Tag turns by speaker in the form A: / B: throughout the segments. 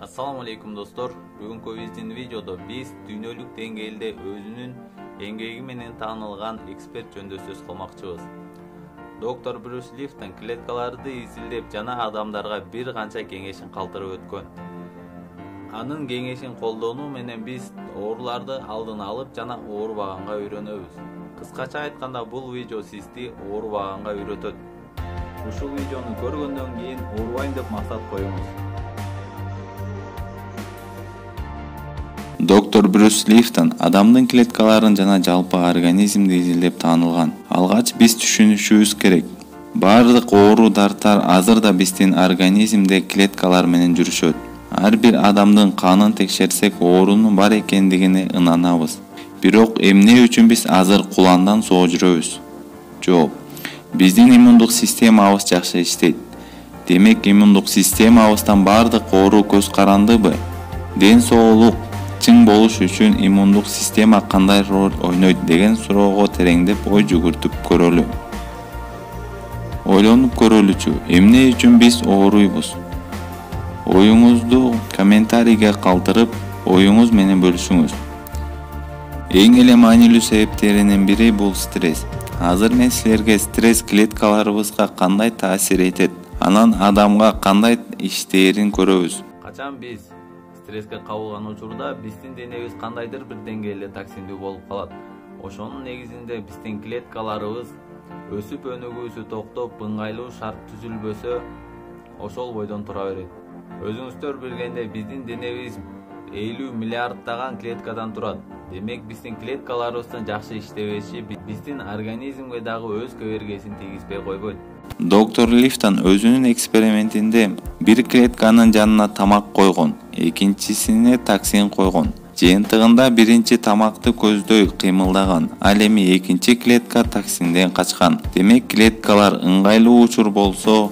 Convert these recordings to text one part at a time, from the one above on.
A: Assalamu alaikum dostlar. Бүгүнкү биздин видеодо биз дүйнөлүк деңгээлде өзүнүн эмгеги менен таанылган эксперт жөнүндө сөз кылмакчыбыз. Доктор Брюс Лифтон клеткаларды изилдеп жана адамдарга бир канча кеңешин калтырып өткөн. Анын кеңешин колдонуу менен биз ооруларды алдын алып жана оорубаганга үйрөнөбүз. Кыскача айтканда, бул видео сизди оорубаганга үйрөтөт. Ушул видеону көргөндөн кийин оорубайм деп максат коюңуз.
B: Доктор Брюс Лифтон адамдын клеткаларын жана жалпы организмди изилдеп таанылган. Алгач биз түшүнүшүбүз керек. Бардык оору дарттар азыр да биздин организмде клеткалар менен жүрүшөт. Ар бир адамдын канын текшерсек, оорунун бар экендигине ынанабыз. Бирок эмне үчүн биз азыр куландан соо жүрөбүз? Жооп. Биздин иммундук системабыз жакшы иштейт. Демек, иммундук системабыздан бардык оору көз карандыбы? Ден соолук чың болуш үчүн иммундук система кандай роль ойнойт деген суроого тереңдеп ой жүгүртүп көрөлү. Ойлонуп көрөлүчү, эмне үчүн биз ооруйбуз? Оюңузду комментарийге калтырып, оюңуз менен бөлүшүңүз. Эң эле маанилүү себептеринин бири бул стресс. Азыр мен силерге стресс клеткаларыбызга кандай таасир этет, анан адамга кандай иштээрин көрөбүз.
A: Качан биз стресске кабылган учурда биздин денебиз кандайдыр бир деңгээлде токсиндүү болуп калат. Ошонун негизинде биздин клеткаларыбыз өсүп өнүгүүсү токтоп, ыңгайлуу шарт түзүлбөсө, ошол бойдон тура берет. Өзүңүздөр билгендей, биздин денебиз 50 миллиарддаган клеткадан турат. Демек, биздин клеткаларыбыздын жакшы иштебеши биздин организмге дагы өз кебергесин тийгизбей койбойт.
B: Доктор Лифтон өзүнүн экспериментинде бир клетканын жанына тамак койгон, экинчисине токсин койгон. Жыйынтыгында биринчи тамакты көздөй кыймылдаган, ал эми экинчи клетка токсинден качкан. Демек, клеткалар ыңгайлуу учур болсо,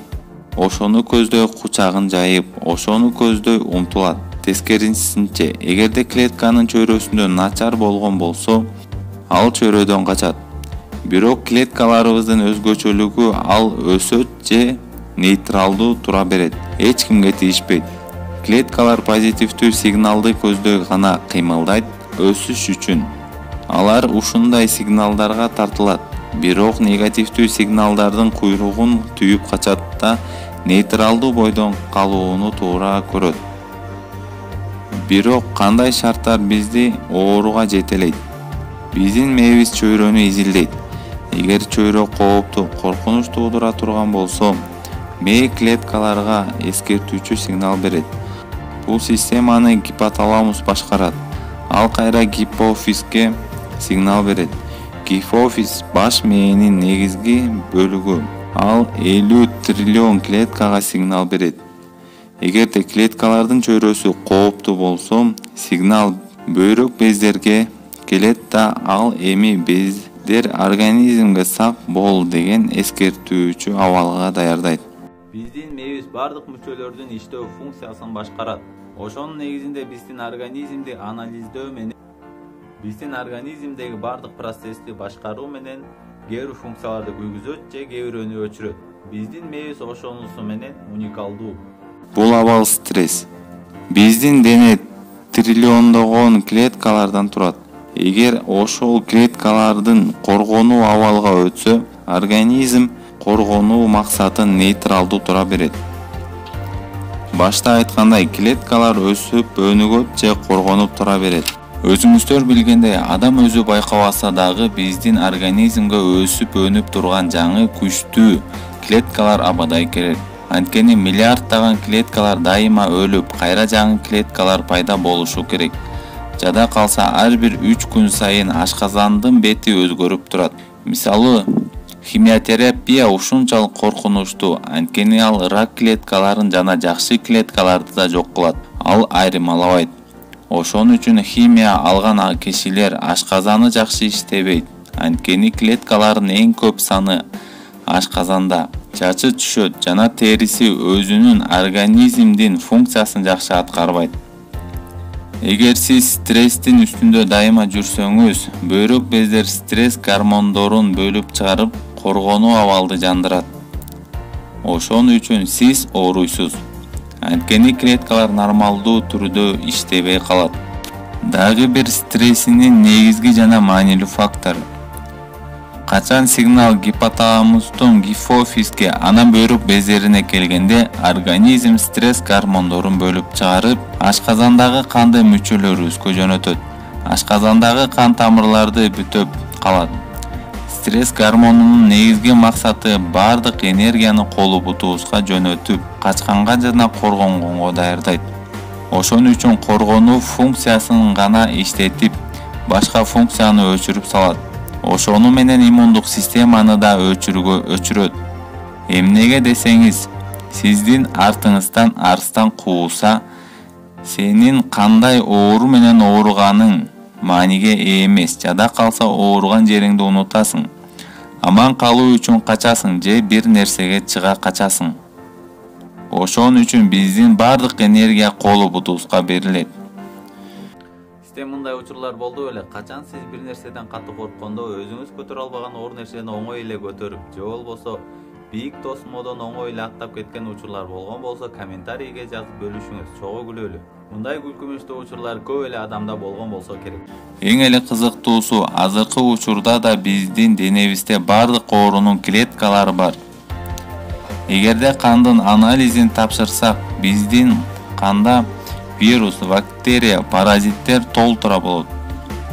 B: ошону көздөй кучагын жайып, ошону көздөй умтулат. Тескерисинче, эгерде клетканын чөйрөсүндө начар болгон болсо, ал чөйрөдөн качат. Бирок клеткаларыбыздын өзгөчөлүгү ал өсөт же нейтралдуу тура берет. Эч кимге тийишпейт. Клеткалар позитивдүү сигналды көздөй гана кыймылдайт өсүш үчүн. Алар ушундай сигналдарга тартылат. Бирок негативдүү сигналдардын куйругун түйүп качат да нейтралдуу бойдон калууну туура көрөт. Бирок кандай шарттар бизди ооруга жетелейт? Биздин мээбиз чөйрөнү изилдейт. Эгер чөйрө кооптуу, коркунуч туудура турган болсо, мээ клеткаларга эскертүүчү сигнал берет. Бул системаны гипоталамус башкарат. Ал кайра гипофизге сигнал берет. Гипофиз баш мээнин негизги бөлүгү. Ал 50 триллион клеткага сигнал берет. Эгерде клеткалардын чөйрөсү кооптуу болсо, сигнал бөйрөк бездерге келет да ал эми бездер организмге сак бол деген эскертүүчү абалга даярдайт.
A: Биздин мээбиз бардык мүчөлөрдүн иштөө функциясын башкарат. Ошонун негизинде биздин организмди анализдөө менен биздин организмдеги бардык процессти башкаруу менен кээ бир функцияларды күйгүзөт же кээ бирөөнү өчүрөт. Биздин мээбиз ошонусу менен уникалдуу.
B: Бул абал стресс. Биздин дене триллиондогон клеткалардан турат. Эгер ошол клеткалардын коргонуу абалга өтсө, организм коргонуу максатын нейтралдуу тура берет. Башта айткандай, клеткалар өсүп өнүгөт же коргонуп тура берет. Өзүңүздөр билгендей, адам өзү байкабаса дагы биздин организмге өсүп өнүп турган жаңы күчтүү клеткалар абадай керек. Анткени миллиарддаган клеткалар дайыма өлүп, кайра жаңы клеткалар пайда болушу керек. Жада калса, ар бир 3 күн сайын ашказандын бети өзгөрүп турат. Мисалы, химиотерапия ушунчалык коркунучтуу, анткени ал рак клеткаларын жана жакшы клеткаларды да жок кылат. Ал айырмалабайт. Ошон үчүн химия алган кишилер ашказаны жакшы иштебейт. Анткени клеткалардын эң көп саны ашказанда. Чачы түшөт жана териси өзүнүн организмдин функциясын жакшы аткарбайт. Эгер сиз стресстин үстүндө дайыма жүрсөңүз, бөйрөк бездер стресс гормондорун бөлүп чыгарып, коргонуу абалды жандырат. Ошон үчүн сиз ооруйсуз. Анткени клеткалар нормалдуу түрдө иштебей калат. Дагы бир стрессинин негизги жана маанилүү фактору. Качан сигнал гипоталамустун гипофизге, анан бөйрөк безерине келгенде организм стресс гормондорун бөлүп чыгарып, ашказандагы канды мүчөлөрүбүзгө жөнөтөт. Ашказандагы кан тамырларды бүтөп калат. Стресс гормонунун негизги максаты бардык энергияны колу бутубузга жөнөтүп, качканга жана коргонгонго даярдайт. Ошон үчүн коргонуу функциясын гана иштетип, башка функцияны өчүрүп салат. Ошону менен иммундук системаны да өчүрөт. Эмнеге десеңиз, сиздин артыңыздан арстан кууса, сенин кандай оору менен ооруганың мааниге ээ эмес. Жада калса ооруган жериңди унутасың. Аман калуу үчүн качасың же бир нерсеге чыга качасың. Ошон үчүн биздин бардык энергия колу бутубузга берилет.
A: Сизде мындай учурлар болду беле? Качан сиз бир нерседен катты корккондо өзүңүз көтөрө албаган оор нерсени оңой эле көтөрүп, же болбосо бийик тосмодон оңой эле аттап кеткен учурлар болгон болсо, комментарийге жазып бөлүшүңүз, чогуу күлөлү. Мындай күлкүмүштүү учурлар көп эле адамда болгон болсо керек.
B: Эң эле кызыктуусу, азыркы учурда да биздин денебизде бардык оорунун клеткалары бар. Эгерде кандын анализин тапшырсак, биздин канда вирус, бактерия, паразиттер толтура болот.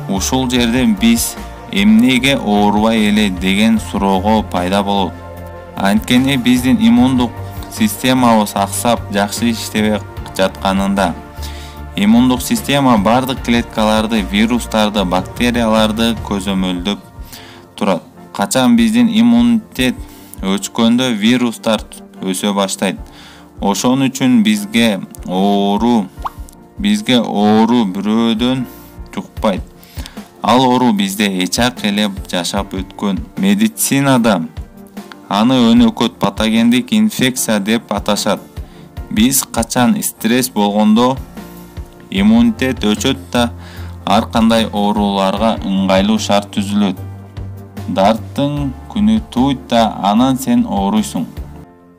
B: Ушул жерден биз эмнеге оорубай эле деген суроого пайда болот. Анткени биздин иммундук системабыз аксап, жакшы иштебей жатканында, иммундук система бардык клеткаларды, вирустарды, бактерияларды көзөмөлдөп турат. Качан биздин иммунитет өчкөндө вирустар өсө баштайт. Ошон үчүн бизге оору бирөөдөн жукпайт. Ал оору бизде эчак эле жашап өткөн. Медицинада аны өнөкөт патогендик инфекция деп аташат. Биз качан стресс болгондо иммунитет өчөт да ар кандай ооруларга ыңгайлуу шарт түзүлөт. Дарттын күнү туйт да анан сен ооруйсуң.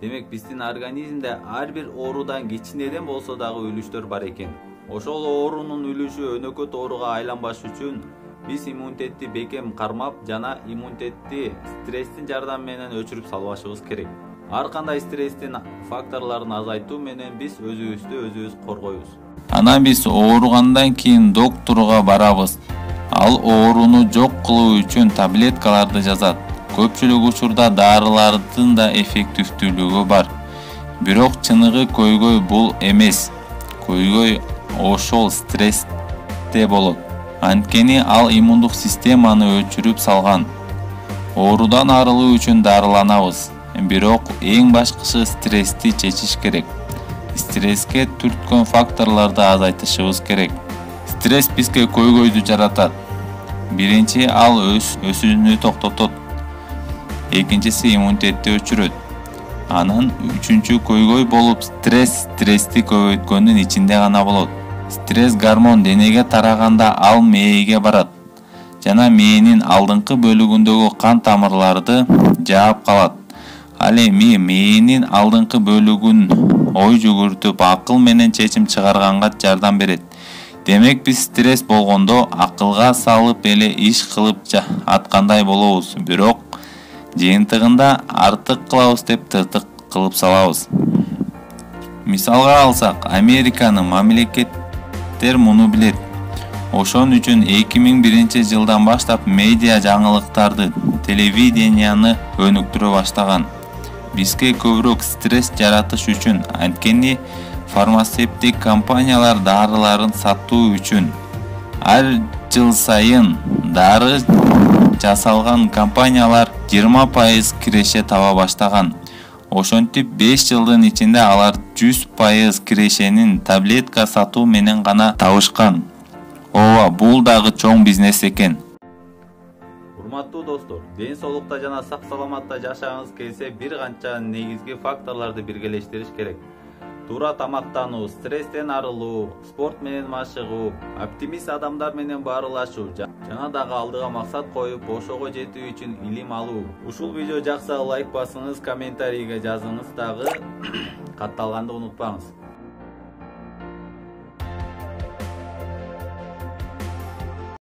A: Демек биздин организмде ар бир оорудан кичинеден болсо дагы үлүштөр бар экен. Ошол оорунун үлүшү өнөкөт ооруга айланбаш үчүн биз иммунитетти бекем кармап жана иммунитетти стресстин жардамы менен өчүрүп салбашыбыз керек. Ар кандай стресстин факторлорун азайтуу менен биз өзүбүз коргойбуз.
B: Анан биз ооругандан кийин доктурга барабыз. Ал ооруну жок кылуу үчүн таблеткаларды жазат. Көпчүлүк учурда дарылардын да эффективдүүлүгү бар. Бирок чыныгы көйгөй бул эмес. Көйгөй ошол стрессте болот. Анткени ал иммундук системаны өчүрүп салган. Оорудан арылуу үчүн дарыланабыз. Бирок эң башкысы стрессти чечиш керек. Стресске түрткөн факторлорду азайтышыбыз керек. Стресс бизге көйгөйдү жаратат. Биринчи, ал өсүүнү токтотот. Экинчиси, иммунитетти өчүрөт. Анан үчүнчү көйгөй болуп стрессти көбөйткөндүн ичинде гана болот. Стресс гормон денеге тараганда ал мээге барат жана мээнин алдыңкы бөлүгүндөгү кан тамырларды жаап калат. Ал эми мээнин алдыңкы бөлүгүн ой жүгүртүп, акыл менен чечим чыгарганга жардам берет. Демек биз стресс болгондо акылга салып эле иш кылып аткандай болобуз, бирок жыйынтыгында артык кылабыз деп тыртык кылып салабыз. Мисалга алсак, Американын мамлекеттер муну билет. Ошон үчүн 2001 жылдан баштап медиа жаңылыктарды, телевиденияны өнүктүрө баштаган. Бизге көбүрөөк стресс жаратыш үчүн, анткени фармацевтик компаниялар дарыларын сатуу үчүн ар жыл сайын дары жасалган компаниялар 20% киреше таба баштаган. Ошентип 5 жылдын ичинде алар 100% кирешенин таблетка сатуу менен гана табышкан. Ооба, бул дагы чоң бизнес экен.
A: Урматтуу достор, ден соолукта жана сак саламатта жашагыңыз келсе, бир канча негизги факторлорду биргелештириш керек. Туура тамактануу, стресстен арылуу, спорт менен машыгуу, оптимист адамдар менен баарылашуу, жана дагы алдыга максат коюп, ошого жетүү үчүн илим алуу. Ушул видео жакса лайк басыңыз, комментарийге жазыңыз, дагы катталганды унутпаңыз.